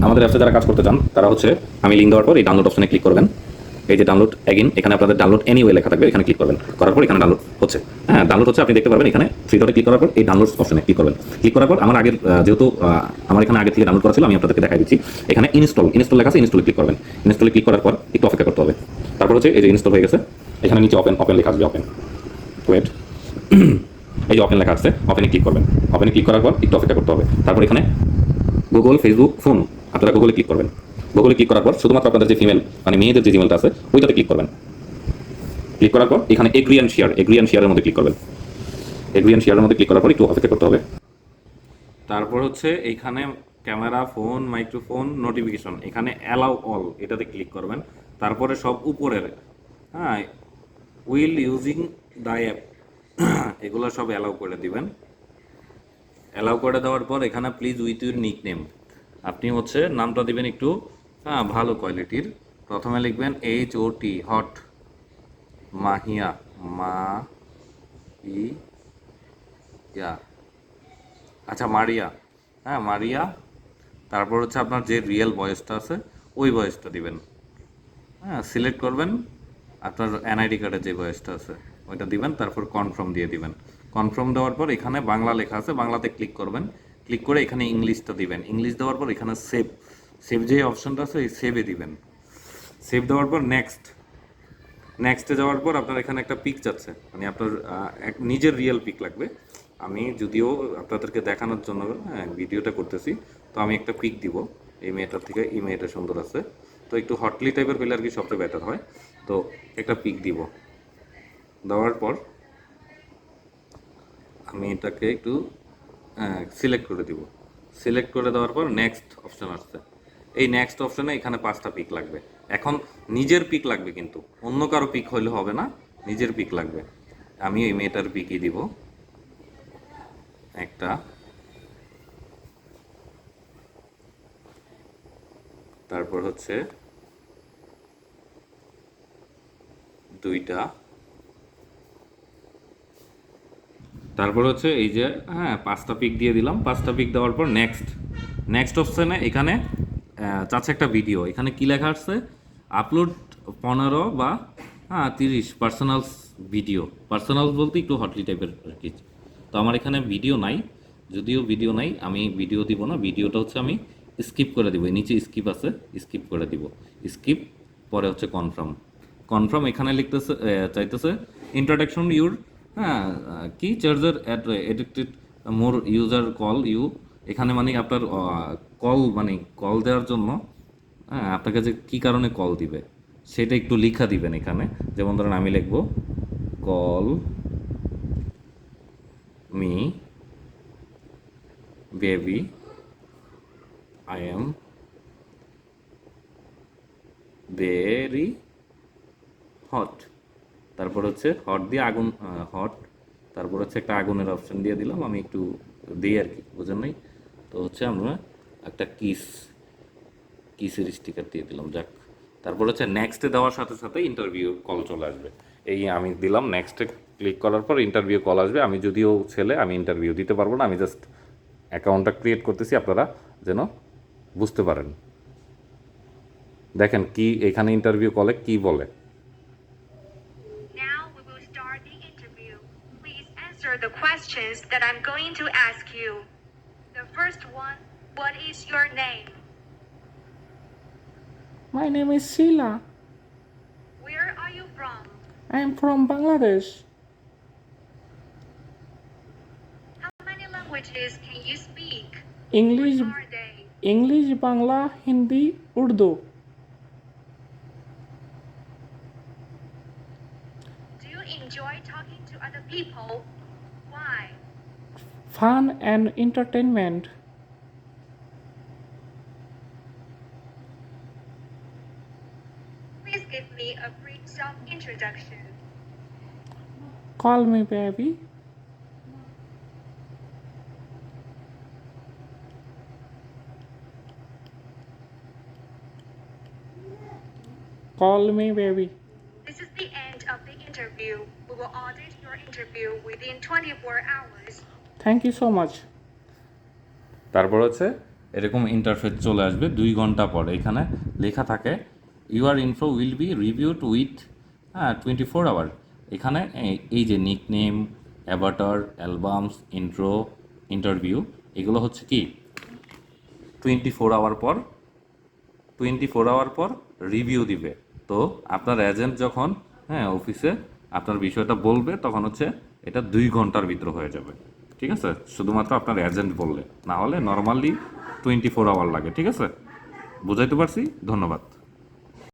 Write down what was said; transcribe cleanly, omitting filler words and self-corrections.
আমাদের অ্যাপসে যারা কাজ করতে চান তারা হচ্ছে আমি লিঙ্ক দেওয়ার পর এই ডাউনলোড অপশনে ক্লিক করবেন। এই যে ডাউনলোড অ্যাগেন, এখানে আপনাদের ডাউনলোড এনিওয়ে লেখা থাকবে, এখানে ক্লিক করবেন। করার পর এখানে ডাউনলোড হচ্ছে, হ্যাঁ ডাউনলোড হচ্ছে, আপনি দেখতে পারবেন এখানে থ্রি ডটে ক্লিক করার পর এই ডাউনলোড অপশনে ক্লিক করবেন। ক্লিক করার পর আমার আগের যেহেতু আমার এখানে আগে থেকে ডাউনলোড করা ছিল, আমি আপনাদেরকে দেখাই দিচ্ছি। এখানে ইনস্টল লেখা আছে, ইনস্টলে ক্লিক করবেন। ইনস্টলে ক্লিক করার পর একটু অপেক্ষা করতে হবে। তারপর হচ্ছে এই যে ইনস্টল হয়ে গেছে, এখানে নিচে ওপেন লেখা আসবে, ওয়েট এই যে ওপেন লেখা আছে, ওপেনে ক্লিক করবেন। ওপেনে ক্লিক করার পর একটু অপেক্ষা করতে হবে। তারপর এখানে গুগল, ফেসবুক, ফোন, আপনারা গুগলে ক্লিক করবেন। গুগলে ক্লিক করার পর শুধুমাত্র আপনাদের যে ফিমেল মানে মেয়েদের যে জিমেলটা আছে ওইটাতে ক্লিক করবেন। ক্লিক করার পর এখানে এগ্রি অ্যান্ড শেয়ারের মধ্যে ক্লিক করবেন। এগ্রি অ্যান্ড শেয়ারের মধ্যে ক্লিক করার পর একটু অপেক্ষা করতে হবে। তারপর হচ্ছে এইখানে ক্যামেরা, ফোন, মাইক্রোফোন, নোটিফিকেশন, এখানে অ্যালাউ অল এটাতে ক্লিক করবেন। তারপরে সব উপরের, হ্যাঁ, উইল ইউজিং দ্য অ্যাপ, এগুলো সব অ্যালাউ করে দিবেন। অ্যালাউ করে দেওয়ার পর এখানে please with your nick name, আপনি হচ্ছে নামটা দিবেন একটু, হ্যাঁ, ভালো কোয়ালিটির। প্রথমে লিখবেন HOT, হট মাহিয়া, ইয়া, আচ্ছা মারিয়া, হ্যাঁ মারিয়া। তারপর হচ্ছে আপনার যে রিয়েল ভয়েসটা আছে ওই ভয়েসটা দিবেন, হ্যাঁ সিলেক্ট করবেন আপনার এনআইডি কার্ডের যে ভয়েসটা আছে ওইটা দিবেন। তারপর কনফার্ম দিয়ে দিবেন। কনফার্ম দেওয়ার পর এখানে বাংলা লেখা আছে, বাংলাতে ক্লিক করবেন। ক্লিক করে এখানে ইংলিশটা দিবেন। ইংলিশ দেওয়ার পর এখানে সেভ যে অপশনটা আছে এই সেভে দিবেন। সেভ দেওয়ার পর নেক্সটে যাওয়ার পর আপনার এখানে একটা পিক যাচ্ছে, মানে আপনার এক নিজের রিয়েল পিক লাগবে। আমি যদিও আপনাদেরকে দেখানোর জন্য ভিডিওটা করতেছি, তো আমি একটা পিক দিব এই মেয়েটার থেকে। এই মেয়েটা সুন্দর আছে, তো একটু হটলি টাইপের হইলে আর কি সবচেয়ে বেটার হয়। তো একটা পিক দিব, দেওয়ার পর আমি এটাকে একটু সিলেক্ট করে দিব। সিলেক্ট করে দেওয়ার পর নেক্সট অপশন আসছে। এই নেক্সট অপশনে এখানে 5টা পিক লাগবে। এখন নিজের পিক লাগবে, কিন্তু অন্য কারো পিক হইলে হবে না, নিজের পিক লাগবে। আমি এই মেয়েটার পিকই দিব একটা, তারপর হচ্ছে 2টা, তারপর হচ্ছে এই যে, হ্যাঁ 5টা পিক দিয়ে দিলাম। 5টা পিক দেওয়ার পর নেক্সট অপশানে এখানে চাচ্ছে একটা ভিডিও। এখানে কি লেখা আসছে, আপলোড 15 বা 30 পার্সোনালস ভিডিও। পার্সোনালস বলতে একটু হটলি টাইপের আর কি। তো আমার এখানে ভিডিও নাই, যদিও ভিডিও নাই, আমি ভিডিও দিব না। ভিডিওটা হচ্ছে আমি স্কিপ করে দিব, নিচে স্কিপ আছে, স্কিপ করে দিব। স্কিপ, পরে হচ্ছে কনফার্ম এখানে লিখতেছে, চাইতেছে ইন্ট্রোডাকশন ইউর, হ্যাঁ কি charger addicted more user call you. এখানে মানে আপনার কল, মানে কল দেওয়ার জন্য, হ্যাঁ আপনাকে যে কী কারণে কল দিবে সেটা একটু লিখা দিবেন এখানে। যেমন ধরেন আমি লিখব call me baby, I am very hot. তারপর হচ্ছে হট দিয়ে আগুন, হট, তারপর হচ্ছে একটা আগুনের অপশন দিয়ে দিলাম, আমি একটু দিই আর কি, বুঝেন নাই। তো হচ্ছে আমরা একটা কিসের স্টিকার দিয়ে দিলাম, যাক। তারপর হচ্ছে নেক্সটে দেওয়ার সাথে সাথে ইন্টারভিউ কল চলে আসবে। এই আমি দিলাম, নেক্সটে ক্লিক করার পর ইন্টারভিউ কল আসবে। আমি যদিও ছেলে, আমি ইন্টারভিউ দিতে পারবো না, আমি জাস্ট অ্যাকাউন্টটা ক্রিয়েট করতেছি, আপনারা যেন বুঝতে পারেন। দেখেন কি এখানে ইন্টারভিউ কলে কি বলে। Now we will start the interview. Please answer the questions that I'm going to ask you. The first one, what is your name? My name is Sheila. Where are you from? I am from Bangladesh. How many languages can you speak? English, What are they? English, Bangla, Hindi, Urdu. Do you enjoy talking to other people? Why? Fun and entertainment. Please give me a brief self-introduction. Call me baby. Call me baby. This is the end of the interview. We will audit your interview within 24 hours. Thank you so much. তারপর হচ্ছে এরকম interface চলে আসবে 2 ঘন্টা পর। এখানে লেখা থাকে your info will be reviewed with 24 hour. এখানে এই যে nick, avatar, albums, intro, interview, এগুলো হচ্ছে কি 24 আওয়ার পর 24 আওয়ার পর রিভিউ দিবে। তো আপনার এজেন্ট যখন অফিসে আপনার বিষয়টা বলবে তখন হচ্ছে এটা 2 ঘন্টার ভিতর হয়ে যাবে। ঠিক আছে, শুধুমাত্র আপনার এজেন্ট বললে, না হলে নর্মালি 24 আওয়ার লাগে। ঠিক আছে, বুঝাইতে পারছি? ধন্যবাদ।